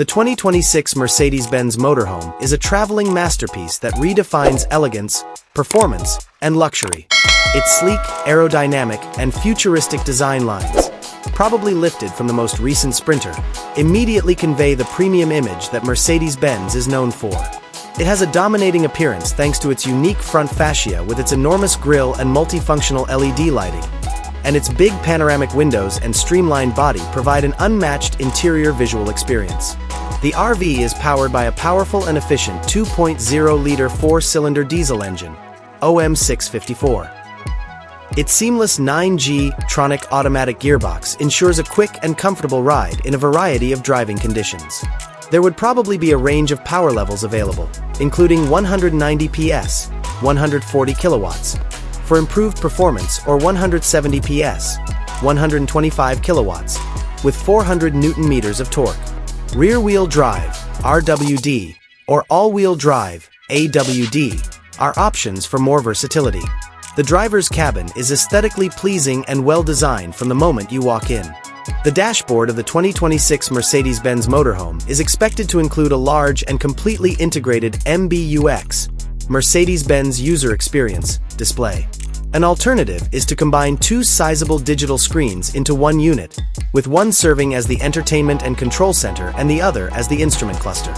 The 2026 Mercedes-Benz Motorhome is a traveling masterpiece that redefines elegance, performance, and luxury. Its sleek, aerodynamic, and futuristic design lines, probably lifted from the most recent Sprinter, immediately convey the premium image that Mercedes-Benz is known for. It has a dominating appearance thanks to its unique front fascia with its enormous grille and multifunctional LED lighting, and its big panoramic windows and streamlined body provide an unmatched interior visual experience. The RV is powered by a powerful and efficient 2.0-liter four-cylinder diesel engine, OM654. Its seamless 9G Tronic automatic gearbox ensures a quick and comfortable ride in a variety of driving conditions. There would probably be a range of power levels available, including 190 PS, 140 kilowatts, for improved performance, or 170 PS, 125 kilowatts, with 400 Newton meters of torque. Rear-wheel drive, RWD, or all-wheel drive, AWD, are options for more versatility. The driver's cabin is aesthetically pleasing and well-designed from the moment you walk in. The dashboard of the 2026 Mercedes-Benz Motorhome is expected to include a large and completely integrated MBUX, Mercedes-Benz User Experience, display. An alternative is to combine two sizable digital screens into one unit, with one serving as the entertainment and control center and the other as the instrument cluster.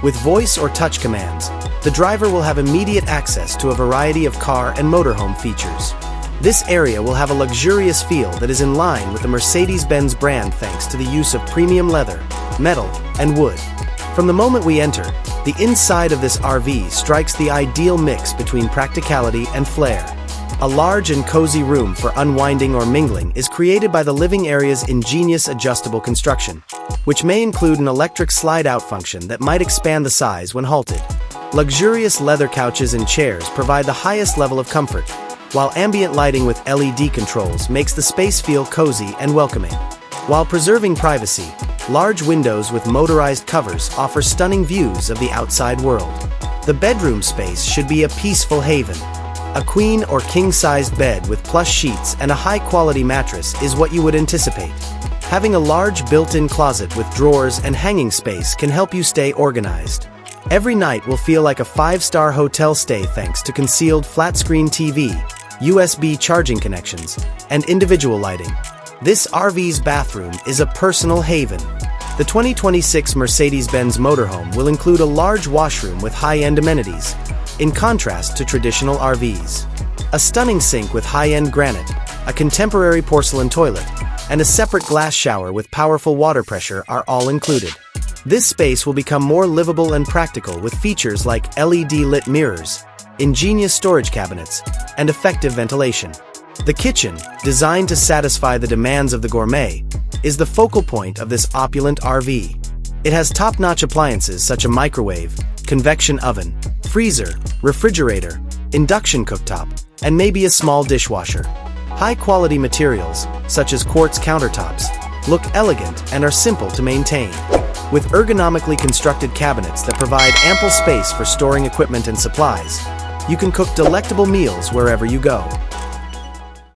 With voice or touch commands, the driver will have immediate access to a variety of car and motorhome features. This area will have a luxurious feel that is in line with the Mercedes-Benz brand thanks to the use of premium leather, metal, and wood. From the moment we enter, the inside of this RV strikes the ideal mix between practicality and flair. A large and cozy room for unwinding or mingling is created by the living area's ingenious adjustable construction, which may include an electric slide-out function that might expand the size when halted. Luxurious leather couches and chairs provide the highest level of comfort, while ambient lighting with LED controls makes the space feel cozy and welcoming. While preserving privacy, large windows with motorized covers offer stunning views of the outside world. The bedroom space should be a peaceful haven. A queen or king-sized bed with plush sheets and a high-quality mattress is what you would anticipate. Having a large built-in closet with drawers and hanging space can help you stay organized. Every night will feel like a five-star hotel stay thanks to concealed flat-screen TV, USB charging connections, and individual lighting. This RV's bathroom is a personal haven. The 2026 Mercedes-Benz Motorhome will include a large washroom with high-end amenities, in contrast to traditional RVs. A stunning sink with high-end granite, a contemporary porcelain toilet, and a separate glass shower with powerful water pressure are all included. This space will become more livable and practical with features like LED-lit mirrors, ingenious storage cabinets, and effective ventilation. The kitchen, designed to satisfy the demands of the gourmet, is the focal point of this opulent RV. It has top-notch appliances such as a microwave, convection oven, freezer, refrigerator, induction cooktop, and maybe a small dishwasher. High-quality materials, such as quartz countertops, look elegant and are simple to maintain. With ergonomically constructed cabinets that provide ample space for storing equipment and supplies, you can cook delectable meals wherever you go.